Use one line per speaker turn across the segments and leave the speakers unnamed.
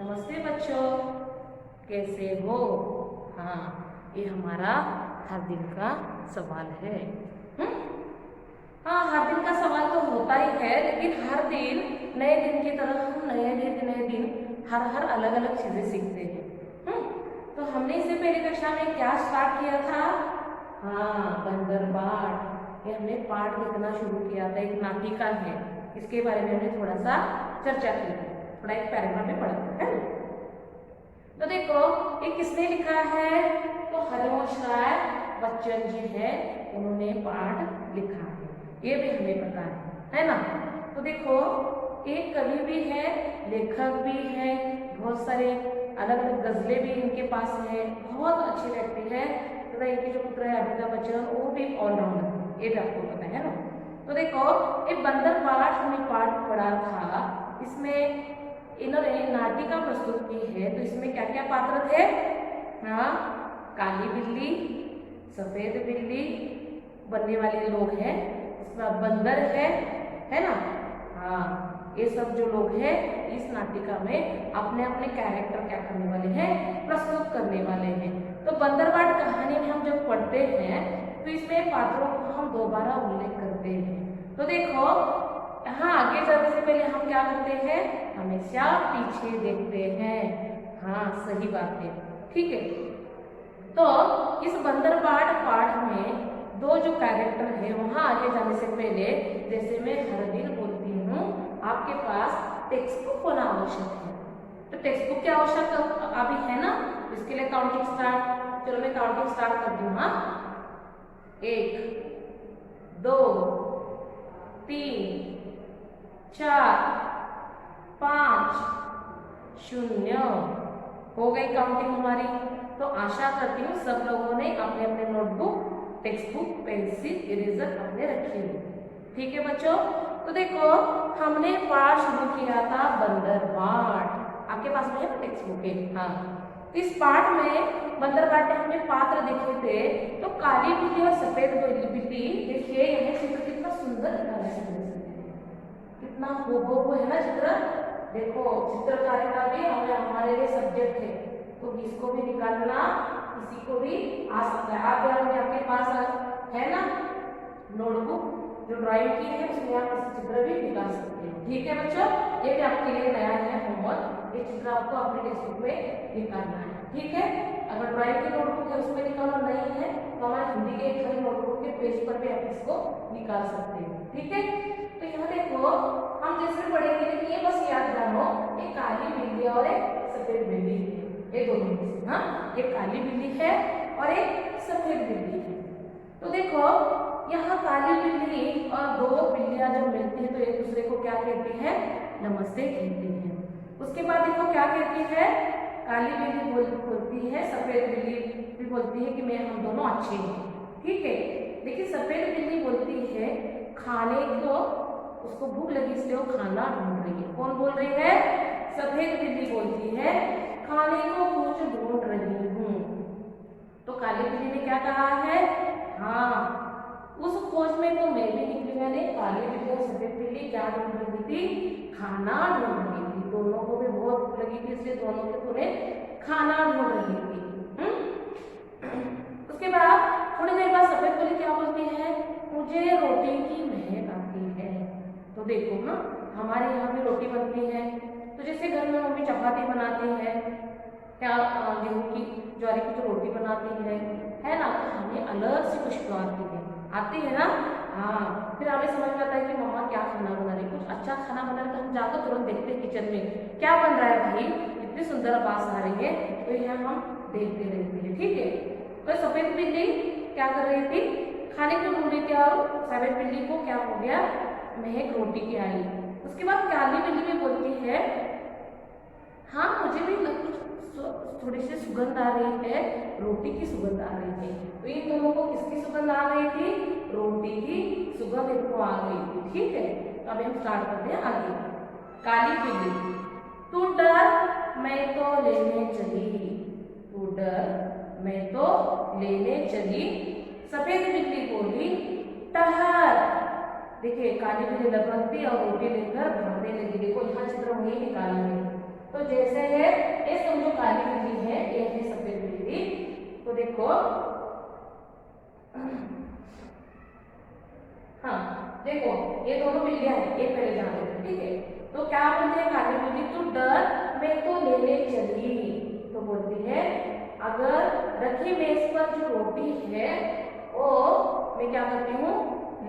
नमस्ते बच्चों, कैसे हो? हाँ, ये हमारा हर दिन का सवाल है। हाँ, हर दिन का सवाल तो होता ही है, लेकिन हर दिन नए दिन की तरह हम नए दिन हर अलग अलग चीजें सीखते हैं। तो हमने इससे पहले कक्षा में क्या स्टार्ट किया था? हाँ, बंदर पाठ। ये हमने पाठ लिखना शुरू किया था। एक नाटिका है, इसके बारे में हमने थोड़ा सा चर्चा की थी, थोड़ा एक पैराग्राफ में पढ़ा था, है ना? तो देखो, ये किसने लिखा है? तो हरिवंश राय बच्चन जी है, उन्होंने पाठ लिखा है, ये भी हमें पता है ना? तो देखो, एक कवि भी है, लेखक भी है, बहुत सारे अलग अलग गजलें भी इनके पास है, बहुत अच्छे व्यक्ति है। तथा इनके जो पुत्र है अमिताभ बच्चन, वो भी ऑलराउंडर, ये भी आपको पता है ना? तो देखो, ये बंदर पाठ हमने पाठ पढ़ा था, इसमें इन्होंने नाटिका प्रस्तुत की है। तो इसमें क्या क्या पात्र थे? हाँ, काली बिल्ली, सफेद बिल्ली बनने वाले लोग हैं, उसके बाद बंदर है ना? हाँ, ये सब जो लोग हैं इस नाटिका में अपने अपने कैरेक्टर क्या करने वाले हैं? प्रस्तुत करने वाले हैं। तो बंदरवाट कहानी में हम जब पढ़ते हैं तो इसमें पात्रों को हम दोबारा उल्लेख करते हैं। तो देखो, यहाँ आगे जाने से पहले हम क्या करते हैं? हमेशा पीछे देखते हैं। हाँ, सही बात है, ठीक है। तो इस बंदरवाट पाठ में दो जो कैरेक्टर है, वहां आगे जाने से पहले जैसे मैं हर दिन बोलती हूँ, आपके पास टेक्स्ट बुक होना आवश्यक है। तो टेक्स्ट बुक की आवश्यक अभी है ना? इसके लिए काउंटिंग स्टार्ट। चलो मैं काउंटिंग स्टार्ट करती हूँ। हाँ, 1 2 3 4 5 0 हो गई काउंटिंग हमारी। तो आशा करती हूँ सब लोगों ने अपने अपने notebook, text book, pencil, eraser अपने रखे हुए। ठीक है बच्चों? तो देखो, हमने पाठ शुरू किया था बंदर पाठ। आपके पास में है ना टेक्स्ट बुक है? हाँ, इस पाठ में बंदर पाठ में हमें पात्र देखे थे। तो काली बिल्ली और सफेद बिल्ली, देखिए यहाँ चित्र कितना सुंदर निकाला है, कितना हूबहू है ना चित्र। देखो, चित्रकारिता भी हमारे लिए सब्जेक्ट है, तो इसको भी निकालना किसी को भी आ सकता है। आप आपके पास है ना नोटबुक जो ड्राइंग की है, उसमें आप इस चित्र भी निकाल सकते हैं। ठीक है बच्चों, ये भी आपके लिए नया है होमवर्क। ये चित्र आपको अपने टेक्स्ट बुक में निकालना है, ठीक है? अगर ड्राइंग की नोटबुक है उसमें निकालना नहीं है तो हमारे हिंदी के खाली नोटबुक के पेज पर भी आप इसको निकाल सकते हैं, ठीक है? तो यहाँ देखो, हम जैसे पढ़ेंगे, लेकिन ये बस याद रखो, एक काली बिल्ली और एक सफेद बिल्ली है, ये दोनों में से। हाँ, एक काली बिल्ली है और एक सफेद बिल्ली है। तो देखो, यहाँ काली बिल्ली और दो बिल्लियां जब मिलती है तो एक दूसरे को क्या कहती है? नमस्ते कहती है। उसके बाद देखो क्या कहती है? काली बिल्ली बोलती है, सफेद बिल्ली भी बोलती है कि मैं हम दोनों अच्छे हैं, ठीक है। लेकिन सफेद बिल्ली बोलती है खाने को, उसको भूख लगी इसलिए वो खाना ढूंढ रही है। कौन बोल रही है? सफेद बिल्ली बोलती है खाने को कुछ ढूंढ रही हूँ। तो काली बिल्ली ने क्या कहा है? हाँ, उस खोज में तो मैं भी निकली। मैंने काली बिल्ली और सफेद बिल्ली क्या ढूंढ रही थी? खाना ढूंढ रही थी। दोनों को भी बहुत भूख लगी थी, इसलिए दोनों के पूरे खाना ढूंढ रही थी। उसके बाद थोड़ी देर बाद सफेद बिल्ली क्या बोलती है? मुझे रोटी की महक आती है। तो देखो, हाँ, हमारे यहाँ भी रोटी बनती है। तो जैसे घर में मम्मी चपाती बनाती है, क्या गेहूं की, ज्वारी की जो रोटी बनाती है ना, तो हमें अलग से खुशबू आती है ना? हाँ, फिर हमें समझ में आता है कि मम्मा क्या खाना बना रही है। कुछ अच्छा खाना बना रही है तो हम जाकर तुरंत देखते हैं किचन में क्या बन रहा है भाई, इतनी सुंदर आवाज आ रही है, तो यह हम देखते रहते हैं, ठीक है। तो सफेद बिल्ली क्या कर रही थी? खाने को ढूंढ रही थी, और सफेद बिल्ली को क्या हो गया? महक रोटी की आई। उसके बाद काली बिल्ली भी बोलती है हाँ, मुझे भी कुछ थोड़ी सी सुगंध आ रही है, रोटी की सुगंध आ रही है। तो इन दोनों को किसकी सुगंध आ रही थी? रोटी की सुगंध इनको आ गई थी, ठीक है। तो अभी हम स्टार्ट करते हैं आगे। काली बिल्ली, तू डर मैं तो लेने चली, तू डर मैं तो लेने चली। सफेद बिल्ली बोली टहर। देखिए, काली बिल्ली लपकती और रोटी लेकर भागने लगी। देखो, यहाँ चित्र वही निकाला है। तो जैसे है देखो, हाँ देखो ये दोनों बिल्लियां हैं, ये पहले जान लेते, ठीक है। तो क्या बोलते हैं काली बिल्ली, तू डर मैं तो लेने चली। तो बोलती है अगर रखी मेज पर जो रोटी है वो मैं क्या करती हूँ,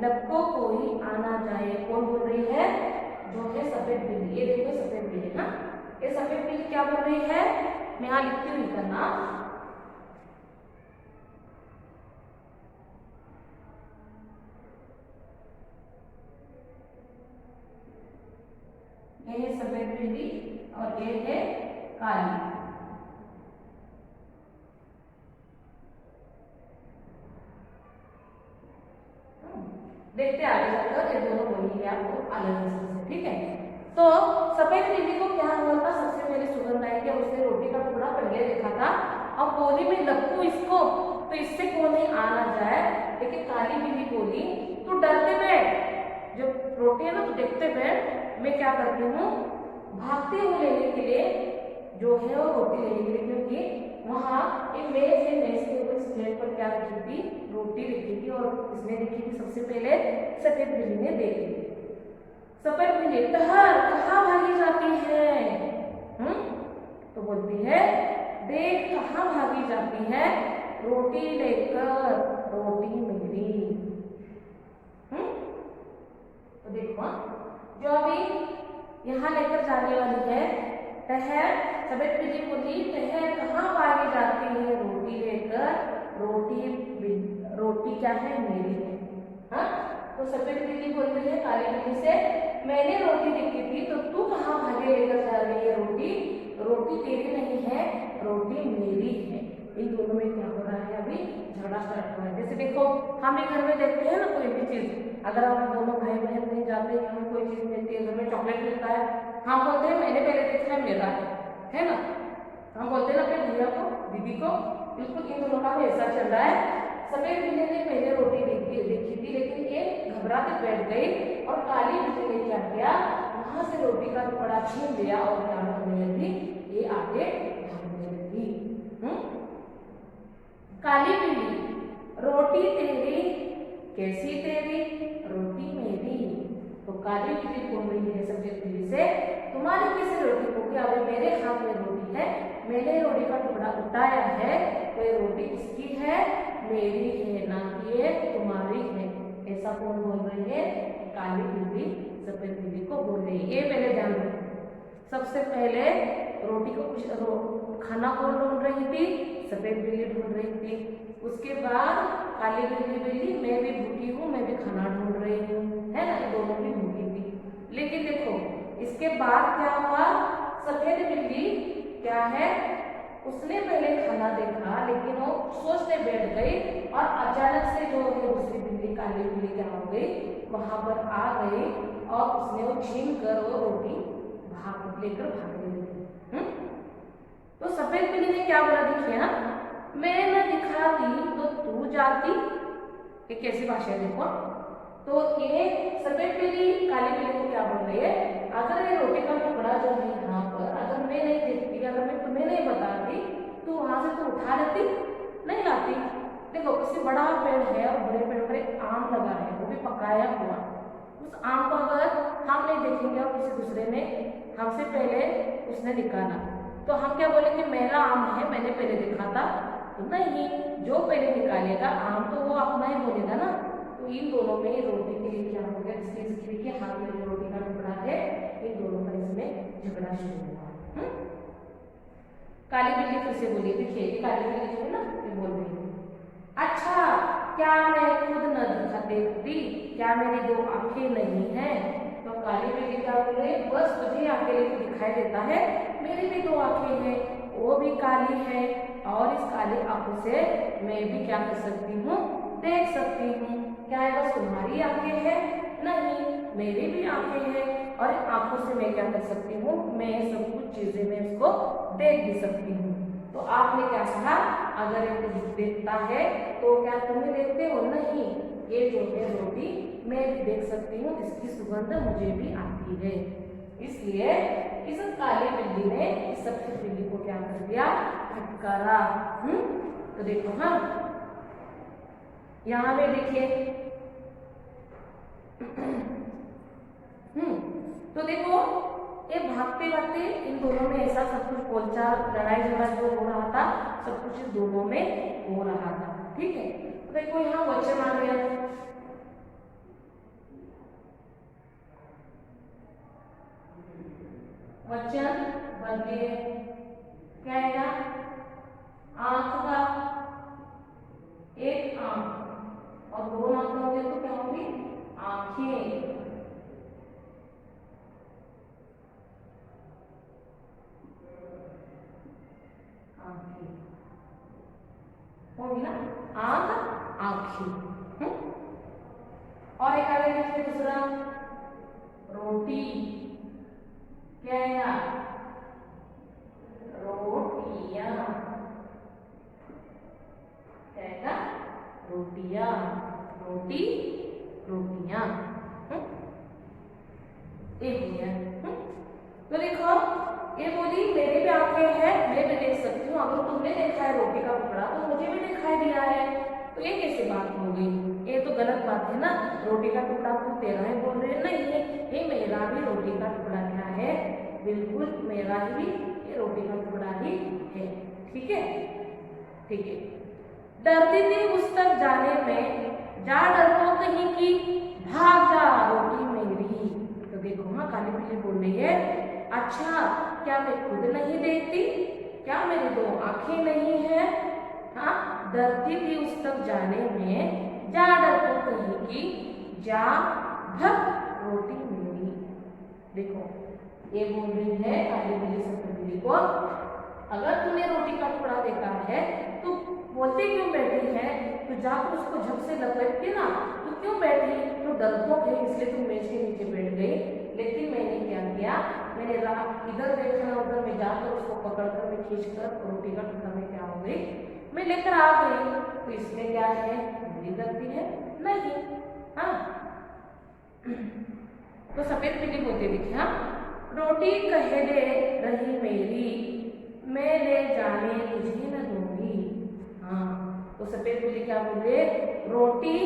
लपको कोई आना जाए। कौन बोल रही है, जो है सफेद बिल्ली। ये देखो सफेद बिल्ली ना, ये सफेद बिल्ली क्या बोल रही है, मैं यहाँ लिखती हूँ करना। ये है सफेद बिल्ली और ये है काली। देखते आगे चलकर, ये दोनों बोली है आपको अलग अलग से, ठीक है। तो सफेद बिल्ली को क्या हुआ था, सबसे पहले सुगंध आई थी, उसने रोटी का टुकड़ा पहले देखा था और बोली मैं लपकू इसको तो इससे कौन नहीं आना जाए। लेकिन काली बिल्ली बोली तू डरते बैठ, जो रोटी है ना तू देखते बैठ, मैं क्या करती हूँ भागते हुए लेने के लिए जो है वो रोटी लेने के लिए, क्योंकि वहाँ एक मेज है, मेज के ऊपर प्लेट पर क्या रखी थी, रोटी रखी थी और इसने देखी थी सबसे पहले, सफेद बिल्ली ने देखी। सफेद बिल्ली टहर कहाँ भागी जाती है, तो बोलती है देख कहाँ भागी जाती है, रोटी लेकर, रोटी मेरी। तो देखो जो अभी यहाँ लेकर जाने वाली है, टहर, सफेद बिल्ली बोली टहर कहाँ भागी जाती है, रोटी लेकर, रोटी क्या है मेरी है। हाँ तो सफेद बिल्ली बोल रही है काली बिल्ली से मैंने रोटी देखी थी तो तू कहाँ भागे लेकर जा रही है रोटी, रोटी तेरी नहीं है, रोटी मेरी है। इन दोनों में क्या हो रहा है, अभी झगड़ा स्टार्ट हुआ है। जैसे देखो हम ही घर में देखते हैं ना कोई भी चीज, अगर हम दोनों भाई बहन कहीं जाते हैं, हमें कोई चीज मिलती है, घर में चॉकलेट मिलता है, हम बोलते हैं मैंने पहले देखा है मेरा है ना, हम बोलते हैं ना अपने भैया को दीदी को। बिल्कुल इन दोनों का भी ऐसा चल रहा है। सफेद बिल्ली ने पहले रोटी देखी थी लेकिन ये घबराते बैठ गई और काली बिल्ली ने क्या किया, वहां से रोटी का टुकड़ा छीन लिया और क्या करने लगी, ये आगे भागने लगी। काली बिल्ली रोटी तेरी कैसी तेरी, रोटी मेरी। तो काली बिल्ली बोल रही है सफेद बिल्ली से तुम्हारी कैसे रोटी होगी, अभी मेरे हाथ में रोटी है, मैंने रोटी का टुकड़ा उठाया है तो ये रोटी किसकी है, मेरी है, ना कि ये तुम्हारी है। ऐसा कौन बोल रही है, काली बिल्ली सफेद बिल्ली को बोल रही है। ये पहले ध्यान रखो, सबसे पहले रोटी को कुछ खाना कौन ढूंढ रही थी, सफेद बिल्ली ढूंढ रही थी। उसके बाद काली बिल्ली बोली मैं भी भूखी हूँ, मैं भी खाना ढूंढ रही हूँ, है ना, दोनों भी भूखी थी। लेकिन देखो इसके बाद क्या हुआ, सफेद बिल्ली क्या है, उसने पहले खाना देखा लेकिन वो सोचने बैठ गई और अचानक से जो है दूसरी बिल्ली काली बिल्ली क्या हो गई, वहां पर आ गई और उसने वो छीन कर वो रोटी लेकर भागने लगी। तो सफेद बिल्ली ने क्या बोला, देखिए ना मैं न दिखाती तो तू जाती, ये कैसी भाषा है देखो। तो ये सफेद बिल्ली काली बिल्ली को क्या बोल रही है, अगर ये रोटी का टुकड़ा जो है यहाँ पर अगर मैं नहीं देखती, अगर मैं तुम्हें नहीं बताती तो वहां से तो उठा लेती, नहीं लाती। देखो किसी बड़ा पेड़ है और बड़े पेड़ पर एक आम लगा है, वो भी पकाया हुआ, उस आम को अगर हम नहीं देखेंगे और किसी दूसरे ने हमसे पहले उसने निकाला तो हम क्या बोलेंगे मेरा आम है, मैंने पहले देखा था। तो नहीं, जो पहले निकालेगा आम तो वो अपना ही बोलेगा ना। तो इन दोनों में रोटी के लिए क्या हो गया, इसके हाथ में जो रोटी का टुकड़ा है, इन दोनों का इसमें झगड़ा शुरू हुआ। काली बिल्ली फिर से बोली, देखिए काली बिल्ली जो है ना ये बोल रही है, अच्छा क्या मैं खुद न देखती, क्या मेरी दो आंखें नहीं है। तो काली बिल्ली क्या बोल रही, बस तुझे अकेले दिखाई देता है, मेरी भी दो आंखें हैं, वो भी काली है और इस काली आंखों से मैं भी क्या कर सकती हूँ, देख सकती हूँ। क्या है, बस तुम्हारी आंखें हैं, नहीं मेरी भी आंखें हैं और आंखों से मैं क्या कर सकती हूँ, मैं सब कुछ चीजें मैं उसको देख भी सकती हूँ। तो आपने क्या कहा, अगर ये कुछ देखता है तो क्या तुम्हें देखते हो, नहीं ये जो है रोटी मैं भी देख सकती हूँ, इसकी सुगंध मुझे भी आती है। इसलिए इस काली बिल्ली ने इस सफेद बिल्ली को क्या कर दिया, फटकारा। तो देखो हाँ, यहाँ पे देखिए तो देखो ये भागते भागते इन दोनों में ऐसा सब कुछ बोलचाल लड़ाई झगड़ा जो हो रहा था सब कुछ इन दोनों में हो रहा था। ठीक है, तो देखो यहाँ वचन आ गया, वचन बन गए, क्या आएगा, आंख का एक आंख और दो आंख होंगे तो क्या होगी, आंखें। होगी ना, आंख आंखें। और एक आगे देखिए दूसरा, रोटी, क्या है, रोटियां, क्या है, रोटियां, रोटी रोटियां। एक हो गया। तो देखो ये बोली मेरे भी आंखें हैं, मैं भी देख सकती हूँ, अगर तुमने देखा है रोटी का टुकड़ा तो मुझे भी दिखाई दिया है, तो ये कैसे बात हो गई, ये तो गलत बात है ना, रोटी का टुकड़ा तुम तेरा है बोल रहे नहीं है, ये मेरा भी रोटी का टुकड़ा क्या है, बिल्कुल मेरा ही ये रोटी का टुकड़ा ही है। ठीक है, ठीक है। डरती थी उस तक जाने में, जा डरपो कहीं की, भाग जा रोटी मेरी। तो देखो हाँ, काली बिल्ली बोल रही है, अच्छा क्या मैं खुद नहीं देखती, क्या मेरी दो आंखें नहीं है, हाँ डरती थी उस तक जाने में, जा डरपो कहीं की, जा भग रोटी मेरी। देखो ये बोल रही है काली बिल्ली सफेद बिल्ली को, अगर तूने रोटी का टुकड़ा देखा है तो बोलते क्यों बैठी है, तो जाकर उसको झप से लपेटती ना, तो क्यों बैठी, तो डरपोक है इसलिए तुम मेज के नीचे बैठ गई। लेकिन मैंने क्या किया, मैंने इधर देखा उधर में जाकर उसको पकड़कर मैं खींचकर रोटी का टुकड़ा में क्या हो गई, मैं लेकर आ गई, तो इसमें क्या है, मेरी गलती है नहीं। हाँ तो सफेद बिल्ली बोलते देखिए, हाँ रोटी कहे दे रही मेरी, मैं ले जाने तुझे न दूंगी। हाँ तो सफेद बिल्ली क्या बोल रहे, रोटी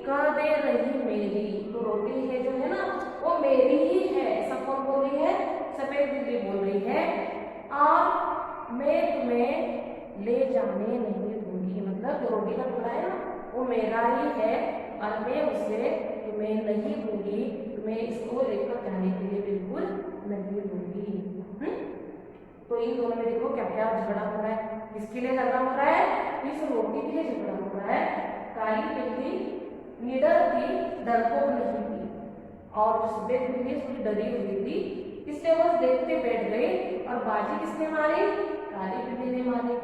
कह दे रही मेरी, तो रोटी है जो है ना वो मेरी ही है, ऐसा कौन बोल रही है, सफेद बिल्ली बोल रही है, और मैं तुम्हें ले जाने नहीं दूंगी, मतलब जो रोटी का टुकड़ा है ना वो मेरा ही है और मैं उसे तुम्हें नहीं दूंगी, तुम्हें इसको लेकर जाने के लिए बिल्कुल नहीं दूंगी। तो इन दोनों में देखो क्या क्या झगड़ा हो रहा है, किसके लिए झगड़ा हो रहा है, इस रोटी के लिए झगड़ा हो रहा है। काली बिल्ली निडर थी, डरपोक नहीं थी, और जो सफेद बिल्ली थोड़ी डरी हुई थी, इसलिए वो देखते बैठ गई, और बाजी किसने मारी, काली बिल्ली ने मारी।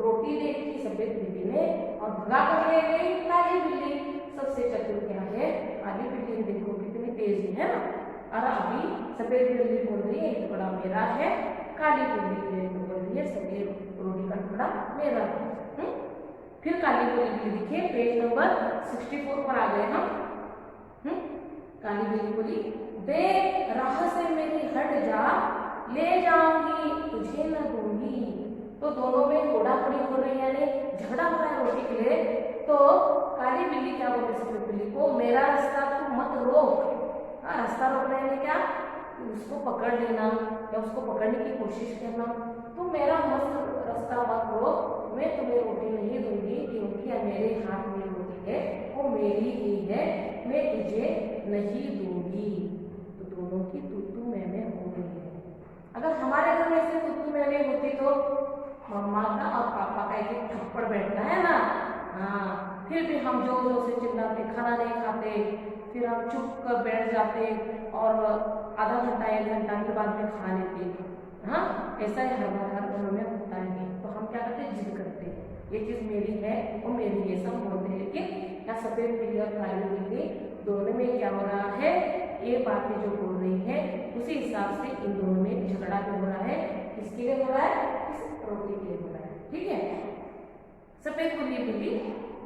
रोटी देखी सफेद बिल्ली ने और भगा कर ले गई काली बिल्ली। सबसे चतुर क्या है, काली बिल्ली, देखो कितनी तेजी है ना, और अभी सफेद बिल्ली बोल रही है ये टुकड़ा मेरा है, काली बिल्ली बोल रही है सफेद रोटी का टुकड़ा मेरा है। फिर काली बिल्ली देखिए पेज नंबर 64 पर आ गए हम। काली बिल्ली बोली, देख राह से मेरी हट जा, ले जाऊंगी तुझे न दूंगी। तो दोनों में होड़ाहोड़ी हो रही है, यानी झगड़ा हो रहा है रोटी के लिए। तो काली बिल्ली क्या बोलती है सफेद बिल्ली को, मेरा रास्ता तू मत रोक। हाँ रास्ता रोकना है क्या, उसको पकड़ लेना या उसको पकड़ने की कोशिश करना, तो मेरा मस्त रास्ता मत रोक, मैं तुम्हें रोटी नहीं दूंगी, क्योंकि मेरे हाथ में रोटी है वो मेरी ही है, मैं तुझे नहीं दूंगी। तो दोनों की तू मैं हो गई है। अगर हमारे घर में ऐसे तू मैं होती तो मम्मा का और पापा का एक थप्पड़ बैठता है ना, हाँ फिर भी हम जोर जोर से चिल्लाते, खाना नहीं खाते, फिर हम चुप कर बैठ जाते और आधा घंटा 1 घंटा के बाद में खा लेते। हाँ ऐसा ही हर घरों में होता है। तो हम क्या करते, जिद करते, ये चीज़ मेरी है वो मेरी है सब बोलते हैं। लेकिन यहाँ सफेद बिल्ली और काली बिल्ली दोनों में क्या हो रहा है, ये बातें जो बोल रही है उसी हिसाब से इन दोनों में झगड़ा भी हो रहा है। किसके लिए हो रहा है, इस रोटी के लिए हो रहा है। ठीक है, सफेद बिल्ली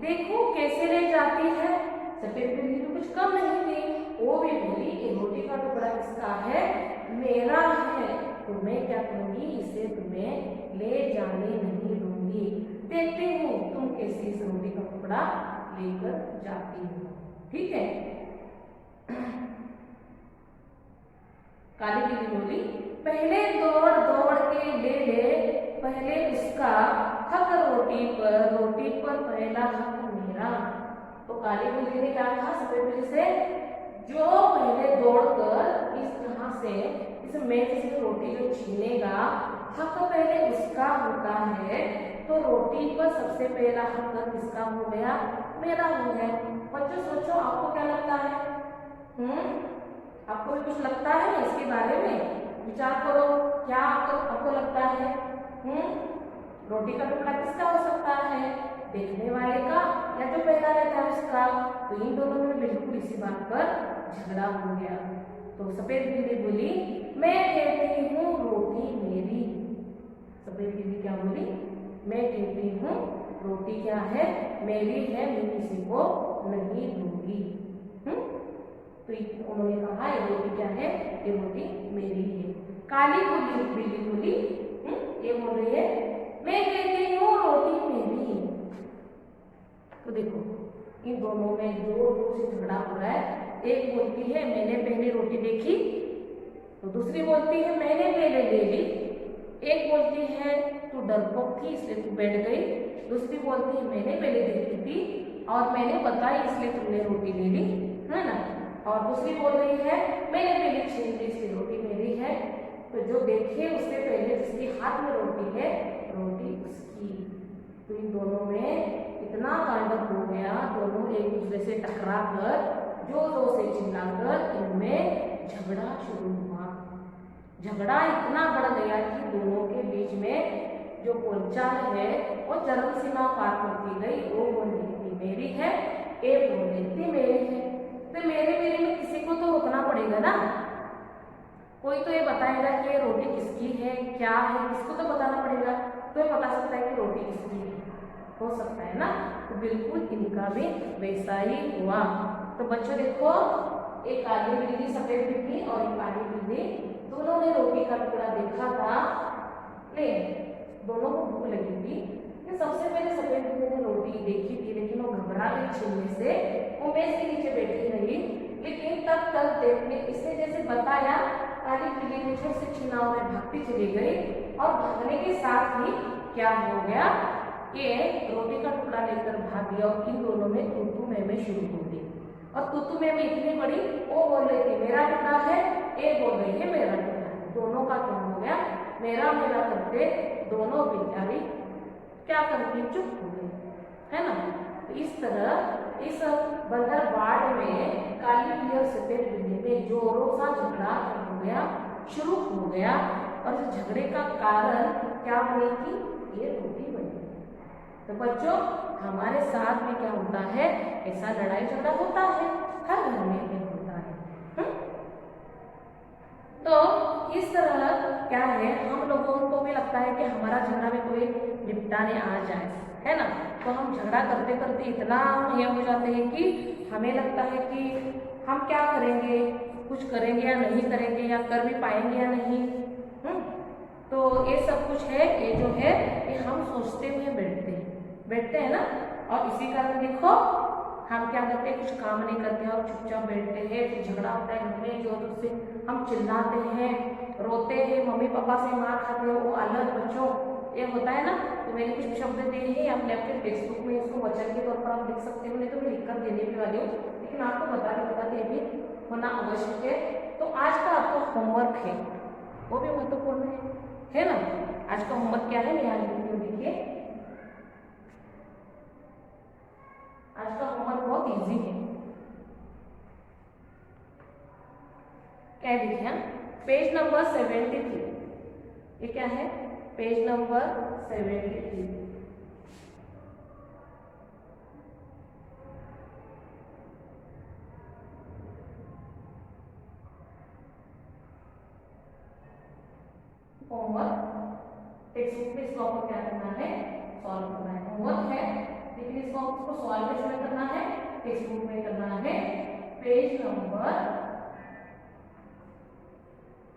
देखो कैसे ले जाती है। सफेद बिल्ली भी कुछ कम नहीं थी, वो भी बोली ये रोटी का टुकड़ा किसका है, मेरा है, तो मैं क्या करूँगी, इसे तुम्हें ले जाने नहीं दूंगी। देखती हूँ तुम कैसे इस रोटी का टुकड़ा लेकर जाती हो। ठीक है। काली बिल्ली बोली, पहले दौड़ दौड़ के ले पहले उसका हक रोटी पर पहला हक मेरा। तो काली बिल्ली ने क्या कहा सफेद बिल्ली से, जो पहले दौड़कर इस तरह से इस मेज से रोटी जो छीनेगा, हक पहले उसका होता है, तो रोटी पर सबसे पहला हक किसका हो गया, मेरा हो गया। बच्चों सोचो, आपको क्या लगता है? आपको भी कुछ लगता है इसके बारे में? विचार करो, क्या आपको लगता है? रोटी का टुकड़ा किसका हो सकता है, देखने वाले का या जो पहला रहता है उसका? तो इन दोनों में बिल्कुल इसी बात पर झगड़ा हो गया। तो सफेद बिल्ली बोली, मैं कहती हूँ रोटी मेरी। सफेद बिल्ली क्या बोली, मैं कहती हूँ रोटी क्या है, मेरी है, मैं किसी को नहीं दूंगी। तो उन्होंने कहा ये रोटी क्या है, ये रोटी मेरी है। काली बिल्ली बोली, ये बोल रही है मैं कहती हूँ रोटी मेरी। तो देखो इन दोनों में जोर जोर से झगड़ा हो रहा है। एक बोलती है मैंने पहले रोटी देखी, तो दूसरी बोलती है मैंने पहले ले ली। एक बोलती है तू डरपोक थी इसलिए तू बैठ गई, दूसरी बोलती है मैंने पहले देखी थी और मैंने बताई इसलिए तुमने रोटी ले ली, है ना। और दूसरी बोल रही है मैंने पहले छीन ली इसलिए रोटी मेरी है। तो जो देखे उससे पहले जिसके हाथ में रोटी है, रोटी उसकी। तो इन दोनों में इतना तांडव हो गया, दोनों एक दूसरे से टकरा कर जोर जोर से चिल्लाकर इनमें झगड़ा शुरू हुआ। झगड़ा इतना बढ़ गया कि दोनों के बीच में जो बोलचाल है वो चरम सीमा पार करती गई। वो बोल रही थी मेरी है, एक बोल रही थी मेरी है। तो मेरे में किसी को तो रोकना पड़ेगा ना, कोई तो ये बताएगा कि ये रोटी किसकी है, क्या है, किसको तो बताना पड़ेगा। तो ये बता सकता है कि रोटी किसकी है, हो सकता है ना। तो बिल्कुल इनका भी वैसा ही हुआ। तो बच्चों देखो, एक काली बिल्ली सफेद बिल्ली और एक काली बिल्ली दोनों ने रोटी का टुकड़ा देखा था, ले दोनों को भूख लगी थी। सबसे पहले सफेद बिल्ली ने रोटी देखी थी, लेकिन वो घबरा गई छीनने से, वो मेज के नीचे बैठी रही। लेकिन तब तक देखने इसने जैसे बताया, काली बिल्ली ने झट से छीना और भागती चली गई। और भागने के साथ ही क्या हो गया, ये रोटी का टुकड़ा लेकर भाग गया और इन दोनों में तू मैं शुरू हो गई। और तू मैं इतनी बड़ी, वो बोल रही थी मेरा टुकड़ा है, एक बोल रही है मेरा टुकड़ा है। दोनों का क्या हो गया, मेरा करते दोनों बेचारी क्या करती, चुप हो गई, है ना। तो इस तरह इस बंदर वार्ड में काली बिल्ली और सफेद बिल्ली में जोरों सा झगड़ा हो गया, शुरू हो गया। और इस झगड़े का कारण क्या बनी थी, ये रोटी बनी। तो बच्चों हमारे साथ में क्या होता है, ऐसा लड़ाई झगड़ा होता है, हर घर में होता है। तो इस तरह क्या है, हम लोगों को भी लगता है कि हमारा झगड़ा में कोई निपटाने आ जाए, है ना। तो हम झगड़ा करते करते इतना ये हो जाते हैं कि हमें लगता है कि हम क्या करेंगे, कुछ करेंगे या नहीं करेंगे, या कर भी पाएंगे या नहीं। तो ये सब कुछ है, ये जो है ये हम सोचते हुए बैठते हैं ना। और इसी कारण देखो हम क्या करते हैं, कुछ काम नहीं करते हैं और चुपचाप बैठते हैं। फिर झगड़ा होता है घर में, जोर से हम चिल्लाते हैं, रोते हैं, मम्मी पापा से मार खाते हैं, वो अलग बच्चों ये होता है ना। तो मैंने कुछ शब्द दिए हैं, आप अपने टेक्स्ट बुक में इसको वचन के तौर पर आप लिख सकते हो, नहीं तो मैं लिखकर देने भी वाली हूँ, लेकिन आपको बताते भी होना आवश्यक है। तो आज का आपका होमवर्क है, वो भी महत्वपूर्ण है ना। आज का होमवर्क क्या है, मैं आज लिखती हूँ, देखिए आज का होमवर्क बहुत इजी है। क्या लिखे, पेज नंबर 73, ये क्या है, page number 73। Homework text book में इसको आपको क्या करना है, सॉल्व करना है। होमवर्क है लेकिन इसको आपको सॉल्व कैसे करना है, टेक्स्ट बुक में करना है। पेज नंबर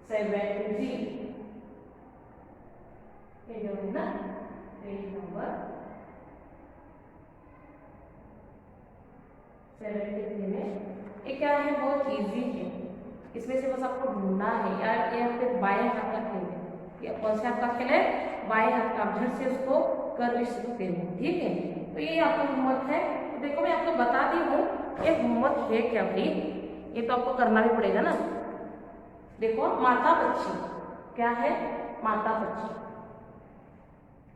73 है ना, पेज नंबर 73 में। ये क्या है, बहुत इजी है, इसमें से बस आपको ढूंढना है यार। ये आपके बाएं हाथ का खेल है, ये कौन से हाथ का खेल है, बाएं हाथ का। झट से उसको कर भी सकते हो, ठीक है। तो ये आपका होमवर्क है। तो देखो मैं आपको बता दी हूँ ये होमवर्क है क्या भाई, ये तो आपको करना भी पड़ेगा ना। देखो माता पक्षी क्या है, माता पक्षी।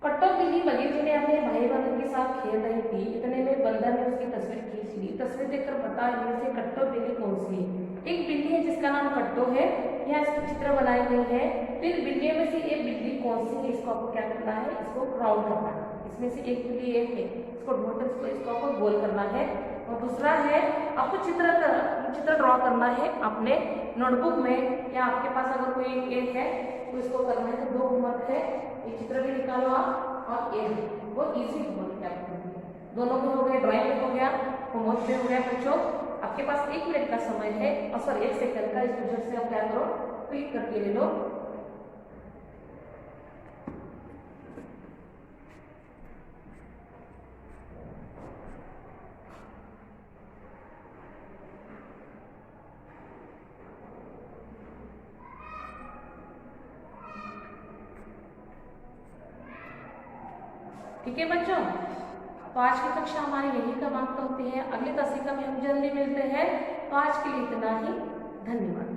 कट्टो बिल्ली बगीचे में अपने भाई बंधु के साथ खेल रही थी, इतने में बंदर ने उसकी तस्वीर खींच ली। तस्वीर देखकर बता इनमें से कट्टो बिल्ली कौन सी है। एक बिल्ली है जिसका नाम कट्टो है, यहाँ इसकी चित्र बनाई गई है। फिर बिल्लियों में से एक बिल्ली कौन सी है, इसको आपको क्या करना है, इसको राउंड करना है। इसमें से एक बिल्ली एक है, इसको ढूंढकर इसको आपको गोल करना है। और दूसरा है आपको चित्र ड्रॉ करना है अपने नोटबुक में, या आपके पास अगर कोई एक है तो इसको करना है। तो 2 होमवर्क है, ये चित्र भी निकालो आप, और ये बहुत इजी होमवर्क है आपके लिए। दोनों में हो गए, ड्राइंग में हो गया, होमवर्क में हो गया। बच्चों आपके पास 1 मिनट का समय है, और सॉरी 1 सेकंड का, इस वजह से आप क्या करो, क्लिक करके ले लो। ठीक है बच्चों, तो आज की कक्षा हमारी यही समाप्त होती है। अगली कक्षा में हम जल्दी मिलते हैं। तो आज के लिए इतना ही, धन्यवाद।